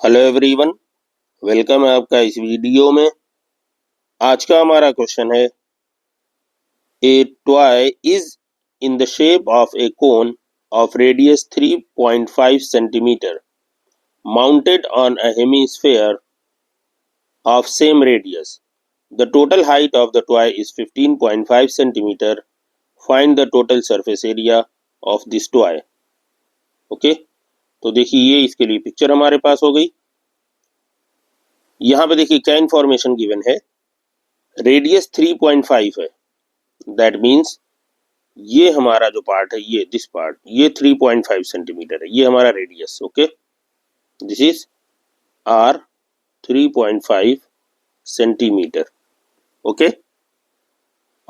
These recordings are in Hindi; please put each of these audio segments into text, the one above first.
हेलो एवरीवन, वेलकम है आपका इस वीडियो में। आज का हमारा क्वेश्चन है, ए toy is in the shape of A cone of radius 3.5 centimetre mounted on a hemisphere of same radius. The total height of the toy is 15.5 centimetre. Find the total surface area of this toy. Okay, तो देखिए ये इसके लिए पिक्चर हमारे पास हो गई। यहाँ पे देखिए क्या इंफॉर्मेशन गिवन है। रेडियस 3.5 है, दैट मीन्स ये हमारा जो पार्ट है, ये दिस पार्ट, ये 3.5 सेंटीमीटर है, ये हमारा radius. Okay, this is r 3.5 centimetre. Okay,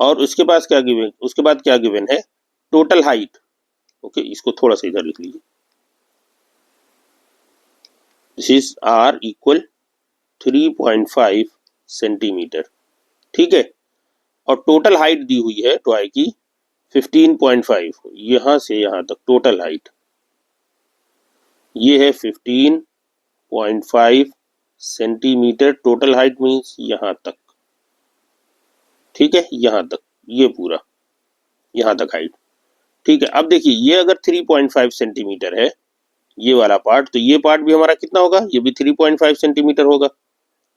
और उसके बाद क्या गिवन है, टोटल हाइट। ओके, इसको थोड़ा सा इधर लिख लीजिए। This is r equal 3.5 centimetre. ठीक है, और टोटल हाइट दी हुई है टॉय की 15.5, यहां से यहां तक टोटल हाइट ये है 15.5 सेंटीमीटर। टोटल हाइट मीन्स यहां तक। ठीक है, यहां तक, ये पूरा यहां तक हाइट। ठीक है, अब देखिए ये अगर 3.5 सेंटीमीटर है ये वाला पार्ट, तो ये पार्ट भी हमारा कितना होगा, ये भी 3.5 सेंटीमीटर होगा।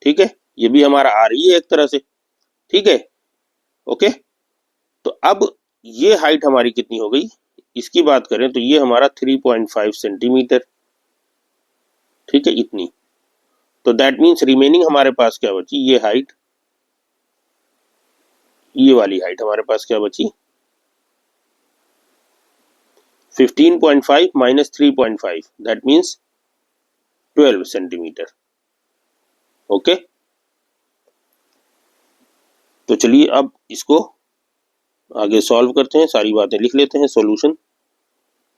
ठीक है, ये भी हमारा आ रही है एक तरह से। ठीक है, ओके, तो अब ये हाइट हमारी कितनी हो गई, इसकी बात करें तो ये हमारा 3.5 सेंटीमीटर। ठीक है, इतनी। तो दैट मीन्स रिमेनिंग हमारे पास क्या बची, ये हाइट, ये वाली हाइट हमारे पास क्या बची, 15.5 minus 3.5, that means 12 centimetre. Okay, तो चलिए अब इसको आगे सॉल्व करते हैं, सारी बातें लिख लेते हैं, सॉल्यूशन।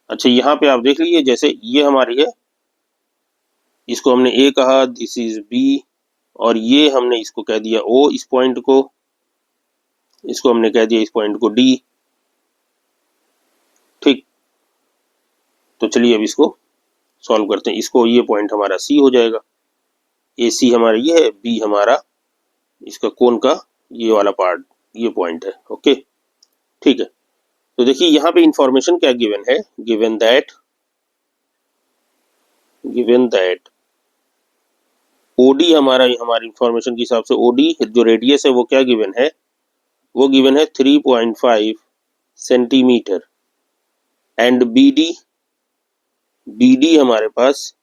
अच्छा, यहाँ पे आप देख लीजिए, जैसे ये हमारी है, इसको हमने ए कहा, दिस इज बी, और ये हमने इसको कह दिया ओ, इस पॉइंट को, इसको हमने कह दिया इस पॉइंट को डी। ठीक, तो चलिए अब इसको सॉल्व करते हैं। इसको, ये पॉइंट हमारा सी हो जाएगा, ए सी हमारा ये है, बी हमारा इसका कोन का ये वाला पार्ट, ये पॉइंट है। ओके, ठीक है, तो देखिए यहाँ पे इंफॉर्मेशन क्या गिवन है, गिवन दैट ओडी हमारा, हमारी इंफॉर्मेशन के हिसाब से ओडी जो रेडियस है वो क्या गिवन है, वो गिवन है 3.5 सेंटीमीटर। एंड बीडी हमारे पास,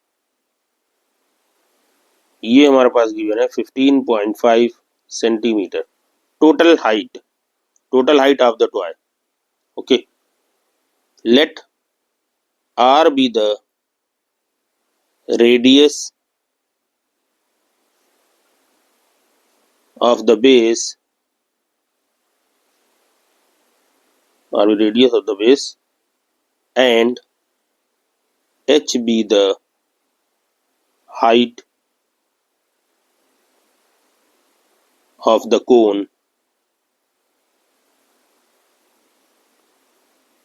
ये हमारे पास गिवन है 15.5 centimetre. Total height of the toy. Okay, let r be the radius of the base, or radius of the base, and h be the height of the cone.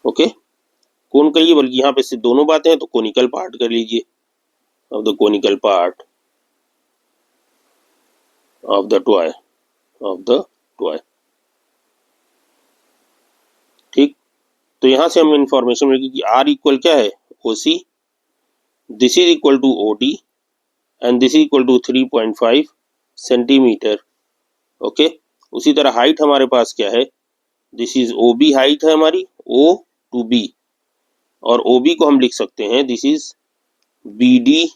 Okay, cone कहिए, बल्कि यहाँ पे सिर्फ दोनों बातें हैं, तो कोनिकल पार्ट कर लीजिए, of the conical part of the toy. ठीक, तो यहाँ से हम इंफॉर्मेशन मिलेगी कि आर इक्वल क्या है, O C, this is equal to O D, and this is equal to 3.5 centimetre. Okay, उसी तरह हाइट हमारे पास क्या है, this is O B height है हमारी, ओ टू बी, और ओ बी को हम लिख सकते हैं, this is B D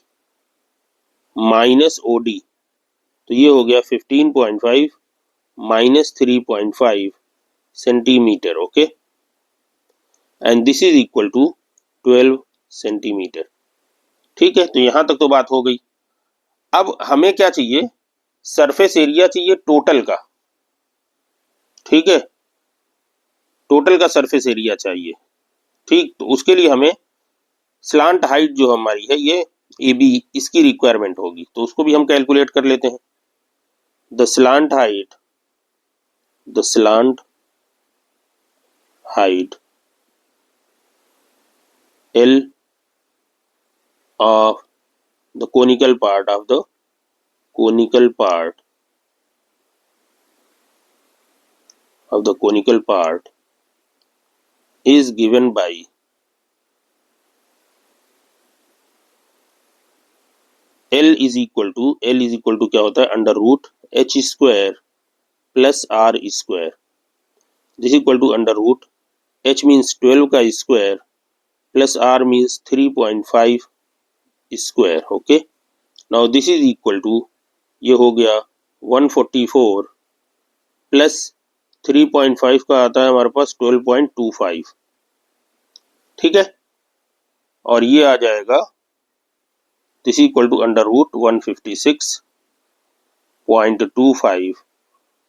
minus O D. तो ये हो गया 15.5 minus 3.5 centimetre. Okay, and this is equal to 12 centimetre. ठीक है, तो यहां तक तो बात हो गई। अब हमें क्या चाहिए, सरफेस एरिया चाहिए टोटल का। ठीक है, टोटल का सरफेस एरिया चाहिए। ठीक, तो उसके लिए हमें स्लांट हाइट जो हमारी है ये ए बी, इसकी रिक्वायरमेंट होगी, तो उसको भी हम कैलकुलेट कर लेते हैं। The slant height L of the conical part of the conical part of the conical part is given by L is equal to क्या होता है under root h square plus r square. This equal to under root h means 12 का square plus r means 3.5 square. Okay, now this is equal to ये हो गया 144 प्लस 3.5 का आता है हमारे पास 12.25. ठीक है, और ये आ जाएगा this equal to under root 156.25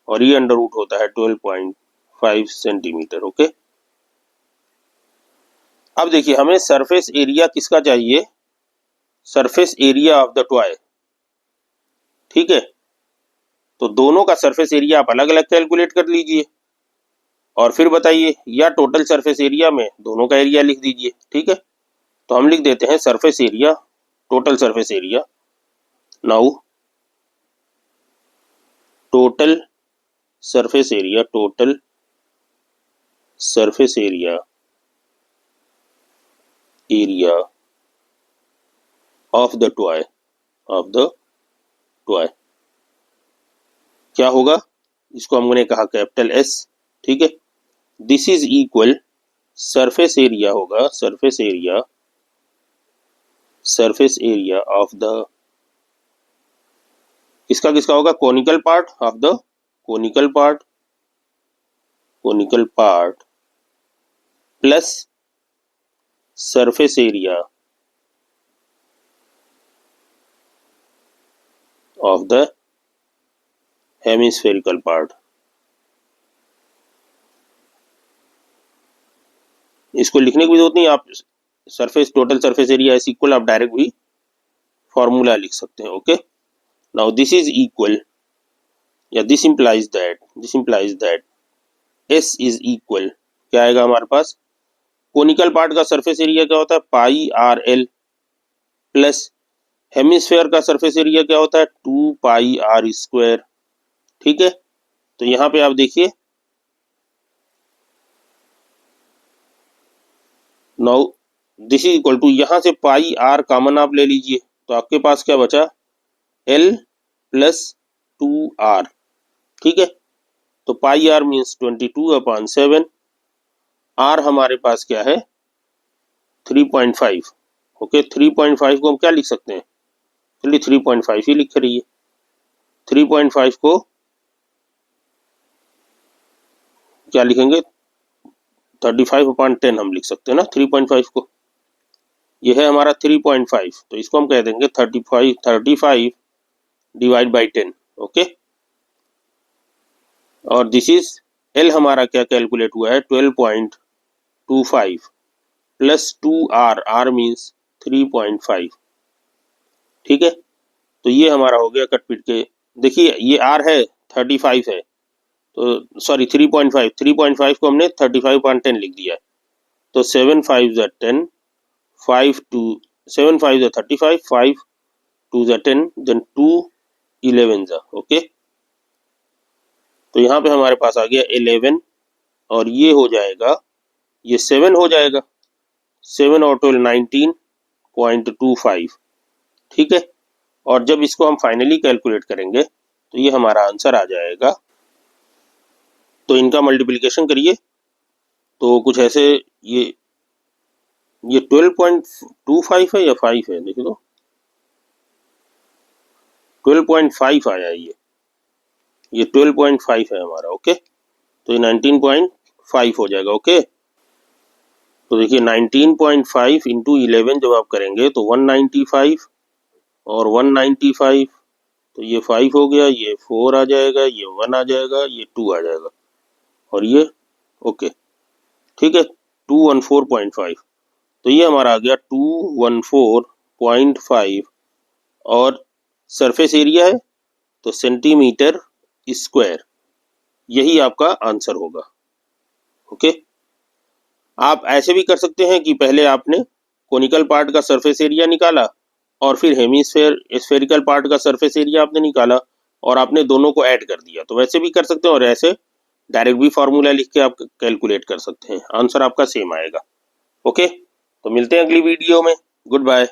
और ये अंडर रूट होता है 12.5 सेंटीमीटर. ओके, अब देखिए हमें सरफेस एरिया किसका चाहिए, surface area of the toy. ठीक है, तो दोनों का सरफेस एरिया आप अलग अलग कैलकुलेट कर लीजिए और फिर बताइए, या टोटल सरफेस एरिया में दोनों का एरिया लिख दीजिए. ठीक है, तो हम लिख देते हैं surface area, total surface area. Now total surface area, total surface area of the toy, क्या होगा, इसको हमने कहा कैपिटल S. ठीक है, this is equal surface area होगा, सरफेस एरिया ऑफ द किसका होगा, conical part of the conical part plus surface area of the hemispherical part. इसको लिखने की जरूरत नहीं, आप surface total surface area is equal आप डायरेक्ट भी फॉर्मूला लिख सकते हैं. Okay, now this is equal या this implies that S is equal क्या आएगा हमारे पास, कोनिकल पार्ट का सरफेस एरिया क्या होता है pi R L plus hemisphere का सरफेस एरिया क्या होता है 2 पाई आर स्क्वायर. ठीक है, तो यहाँ पे आप देखिए now this is equal to यहाँ से पाई आर कॉमन आप ले लीजिए तो आपके पास क्या बचा L प्लस 2R. ठीक है, तो पाई आर मीन्स 22/7, R हमारे पास क्या है 3.5. ओके, 3.5 को हम क्या लिख सकते हैं, चलिए 3.5 ही लिख रही है. 3.5 को क्या लिखेंगे 35/10 हम लिख सकते हैं ना 3.5 को. यह है हमारा 3.5, तो इसको हम कह देंगे 35 डिवाइड बाई 10. ओके, और दिस इज L हमारा क्या कैलकुलेट हुआ है 12.25 प्लस 2R, R मीन्स 3.5. ठीक है, तो ये हमारा हो गया कट पिट के. देखिए ये R है 35 है, तो सॉरी 3.5 को हमने 35/10 लिख दिया है. तो 7 5 10, 5 2 7 5 35, 5 2 10, देन 2 11. ओके, तो यहाँ पे हमारे पास आ गया 11 और ये हो जाएगा, ये 7 हो जाएगा, 7 और 12 19.25. ठीक है, और जब इसको हम फाइनली कैलकुलेट करेंगे तो ये हमारा आंसर आ जाएगा. तो इनका मल्टीप्लिकेशन करिए तो कुछ ऐसे ये 12.25 है या 5 है, देखिए तो 12.5 आया ये 12.5 है हमारा. ओके, तो ये 19.5 हो जाएगा. ओके, तो देखिए 19.5 इंटू 11 जब आप करेंगे तो 195 और 195, तो ये 5 हो गया, ये 4 आ जाएगा, ये 1 आ जाएगा, ये 2 आ जाएगा और ये ओके. ठीक है, 214.5, तो ये हमारा आ गया 214.5 और सरफेस एरिया है तो सेंटीमीटर स्क्वायर, यही आपका आंसर होगा. ओके, आप ऐसे भी कर सकते हैं कि पहले आपने कोनिकल पार्ट का सरफेस एरिया निकाला और फिर हेमिस्फेयर स्फेरिकल पार्ट का सरफेस एरिया आपने निकाला और आपने दोनों को ऐड कर दिया। तो वैसे भी कर सकते हैं और ऐसे डायरेक्ट भी फार्मूला लिख के आप कैलकुलेट कर सकते हैं, आंसर आपका सेम आएगा। ओके, तो मिलते हैं अगली वीडियो में। Good bye.